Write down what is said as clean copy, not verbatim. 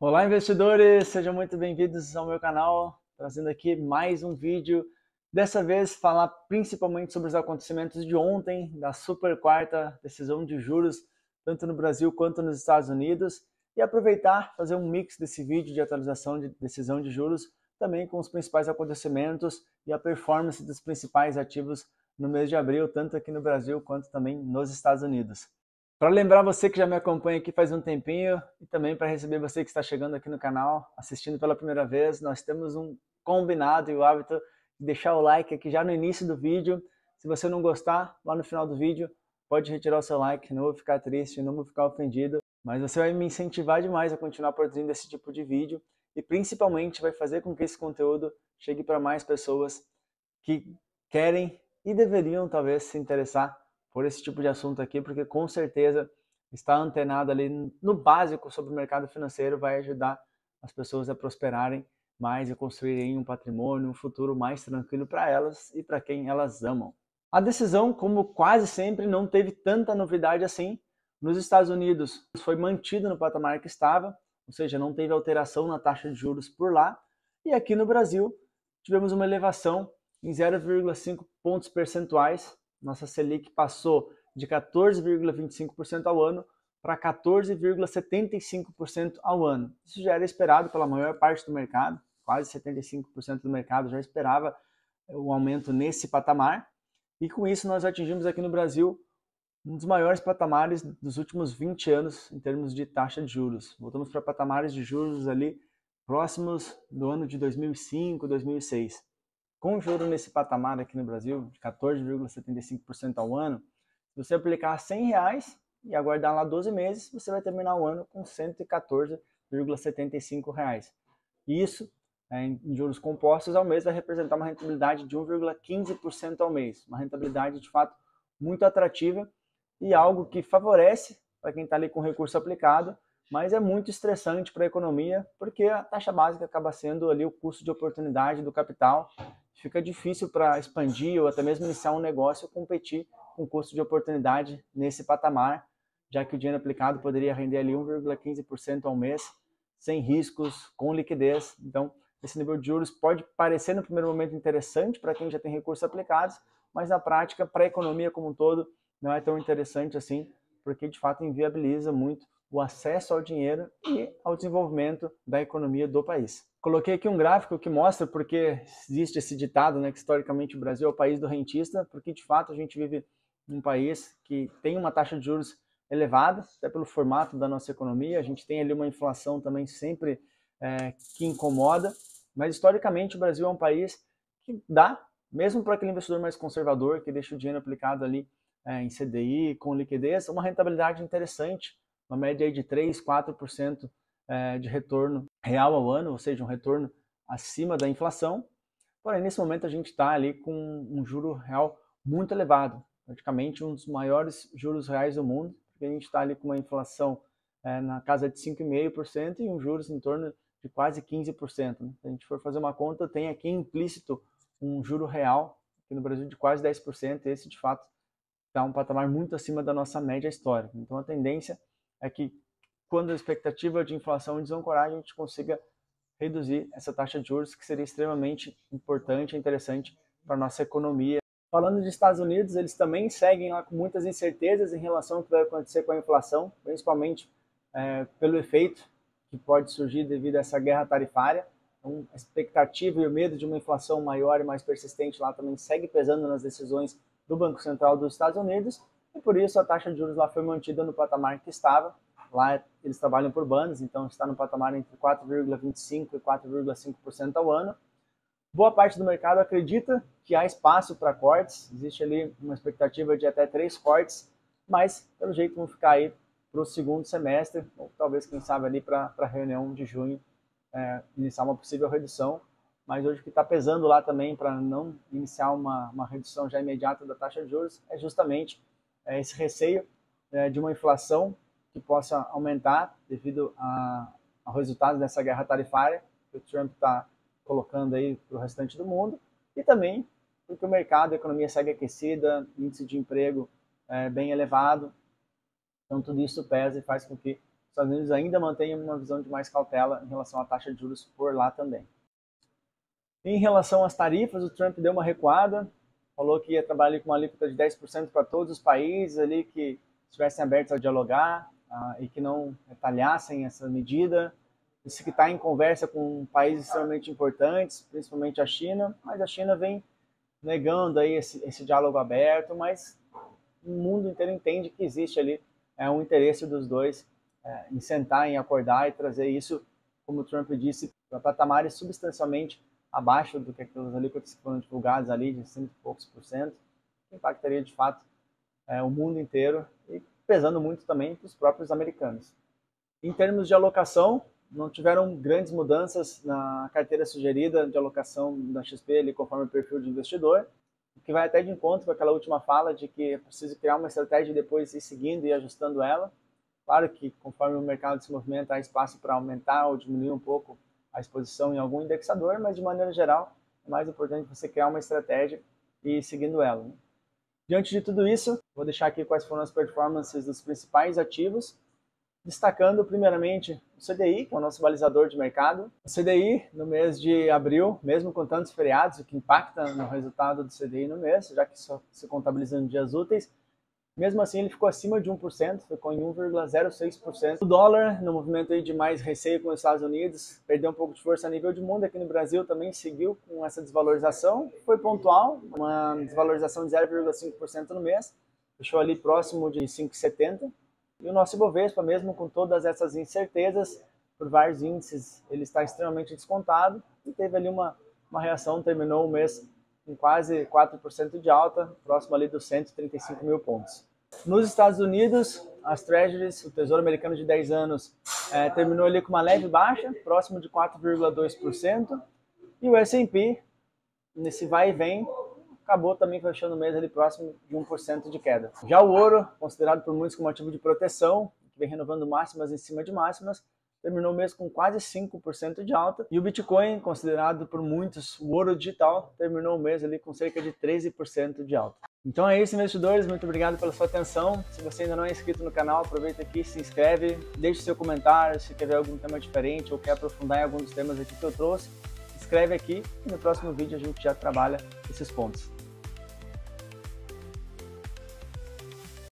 Olá, investidores! Sejam muito bem-vindos ao meu canal, trazendo aqui mais um vídeo. Dessa vez, falar principalmente sobre os acontecimentos de ontem, da super quarta decisão de juros, tanto no Brasil quanto nos Estados Unidos, e aproveitar, fazer um mix desse vídeo de atualização de decisão de juros, também com os principais acontecimentos e a performance dos principais ativos no mês de abril, tanto aqui no Brasil quanto também nos Estados Unidos. Para lembrar você que já me acompanha aqui faz um tempinho e também para receber você que está chegando aqui no canal, assistindo pela primeira vez, nós temos um combinado e o hábito de deixar o like aqui já no início do vídeo. Se você não gostar, lá no final do vídeo, pode retirar o seu like, não vou ficar triste, não vou ficar ofendido, mas você vai me incentivar demais a continuar produzindo esse tipo de vídeo e principalmente vai fazer com que esse conteúdo chegue para mais pessoas que querem e deveriam talvez se interessar por esse tipo de assunto aqui, porque com certeza estar antenado ali no básico sobre o mercado financeiro vai ajudar as pessoas a prosperarem mais e construírem um patrimônio, um futuro mais tranquilo para elas e para quem elas amam. A decisão, como quase sempre, não teve tanta novidade assim. Nos Estados Unidos foi mantido no patamar que estava, ou seja, não teve alteração na taxa de juros por lá, e aqui no Brasil tivemos uma elevação em 0,5 pontos percentuais. Nossa Selic passou de 14,25% ao ano para 14,75% ao ano. Isso já era esperado pela maior parte do mercado, quase 75% do mercado já esperava o aumento nesse patamar, e com isso nós atingimos aqui no Brasil um dos maiores patamares dos últimos 20 anos em termos de taxa de juros. Voltamos para patamares de juros ali próximos do ano de 2005, 2006. Com o juro nesse patamar aqui no Brasil, de 14,75% ao ano, se você aplicar R$100 e aguardar lá 12 meses, você vai terminar o ano com R$114,75. Isso, em juros compostos ao mês, vai representar uma rentabilidade de 1,15% ao mês. Uma rentabilidade, de fato, muito atrativa e algo que favorece para quem está ali com recurso aplicado, mas é muito estressante para a economia, porque a taxa básica acaba sendo ali o custo de oportunidade do capital. Fica difícil para expandir ou até mesmo iniciar um negócio competir com custo de oportunidade nesse patamar, já que o dinheiro aplicado poderia render ali 1,15% ao mês, sem riscos, com liquidez. Então, esse nível de juros pode parecer no primeiro momento interessante para quem já tem recursos aplicados, mas na prática, para a economia como um todo, não é tão interessante assim, porque de fato inviabiliza muito o acesso ao dinheiro e ao desenvolvimento da economia do país. Coloquei aqui um gráfico que mostra porque existe esse ditado, né, que historicamente o Brasil é o país do rentista, porque de fato a gente vive num país que tem uma taxa de juros elevada, até pelo formato da nossa economia, a gente tem ali uma inflação também sempre que incomoda, mas historicamente o Brasil é um país que dá, mesmo para aquele investidor mais conservador, que deixa o dinheiro aplicado ali em CDI, com liquidez, uma rentabilidade interessante, uma média aí de 3, 4% de retorno real ao ano, ou seja, um retorno acima da inflação. Porém, nesse momento a gente está ali com um juro real muito elevado, praticamente um dos maiores juros reais do mundo, porque a gente está ali com uma inflação na casa de 5,5% e um juros em torno de quase 15%. Né? Se a gente for fazer uma conta, tem aqui implícito um juro real aqui no Brasil de quase 10%, esse de fato está um patamar muito acima da nossa média histórica. Então a tendência é que quando a expectativa de inflação desancorar, a gente consiga reduzir essa taxa de juros, que seria extremamente importante e interessante para a nossa economia. Falando dos Estados Unidos, eles também seguem lá com muitas incertezas em relação ao que vai acontecer com a inflação, principalmente pelo efeito que pode surgir devido a essa guerra tarifária. Então, a expectativa e o medo de uma inflação maior e mais persistente lá também segue pesando nas decisões do Banco Central dos Estados Unidos, e por isso a taxa de juros lá foi mantida no patamar que estava. Lá eles trabalham por bandas, então está no patamar entre 4,25% e 4,5% ao ano. Boa parte do mercado acredita que há espaço para cortes, existe ali uma expectativa de até 3 cortes, mas pelo jeito vão ficar aí para o segundo semestre, ou talvez, quem sabe, ali para a reunião de junho, iniciar uma possível redução. Mas hoje o que está pesando lá também para não iniciar uma redução já imediata da taxa de juros é justamente esse receio de uma inflação que possa aumentar devido ao resultado dessa guerra tarifária que o Trump está colocando aí para o restante do mundo, e também porque o mercado, a economia segue aquecida, índice de emprego bem elevado, então tudo isso pesa e faz com que Estados Unidos ainda mantém uma visão de mais cautela em relação à taxa de juros por lá também. Em relação às tarifas, o Trump deu uma recuada, falou que ia trabalhar com uma alíquota de 10% para todos os países ali que estivessem abertos a dialogar e que não retalhassem essa medida. Disse que está em conversa com países extremamente importantes, principalmente a China, mas a China vem negando aí esse diálogo aberto, mas o mundo inteiro entende que existe ali um interesse dos dois em sentar, em acordar e trazer isso, como o Trump disse, para patamares substancialmente abaixo do que aquelas alíquotas que foram divulgadas ali de 100 e poucos %, que impactaria de fato o mundo inteiro e pesando muito também para os próprios americanos. Em termos de alocação, não tiveram grandes mudanças na carteira sugerida de alocação da XP, ali, conforme o perfil de investidor, o que vai até de encontro com aquela última fala de que é preciso criar uma estratégia e depois ir seguindo e ajustando ela. Claro que conforme o mercado se movimenta, há espaço para aumentar ou diminuir um pouco a exposição em algum indexador, mas de maneira geral é mais importante você criar uma estratégia e ir seguindo ela. Diante de tudo isso, vou deixar aqui quais foram as performances dos principais ativos, destacando primeiramente o CDI, que é o nosso balizador de mercado. O CDI, no mês de abril, mesmo com tantos feriados, o que impacta no resultado do CDI no mês, já que só se contabiliza em dias úteis, mesmo assim ele ficou acima de 1%, ficou em 1,06%. O dólar, no movimento aí de mais receio com os Estados Unidos, perdeu um pouco de força a nível de mundo. Aqui no Brasil também seguiu com essa desvalorização, foi pontual, uma desvalorização de 0,5% no mês, fechou ali próximo de 5,70%. E o nosso Ibovespa, mesmo com todas essas incertezas, por vários índices, ele está extremamente descontado e teve ali uma reação, terminou o mês com quase 4% de alta, próximo ali dos 135 mil pontos. Nos Estados Unidos, as Treasuries, o Tesouro Americano de 10 anos, terminou ali com uma leve baixa, próximo de 4,2%, e o S&P, nesse vai e vem, acabou também fechando o mês ali próximo de 1% de queda. Já o ouro, considerado por muitos como ativo de proteção, que vem renovando máximas em cima de máximas, terminou o mês com quase 5% de alta. E o Bitcoin, considerado por muitos o ouro digital, terminou o mês ali com cerca de 13% de alta. Então é isso, investidores. Muito obrigado pela sua atenção. Se você ainda não é inscrito no canal, aproveita aqui, se inscreve, deixe seu comentário se quer ver algum tema diferente ou quer aprofundar em algum dos temas aqui que eu trouxe. Escreve aqui e no próximo vídeo a gente já trabalha esses pontos.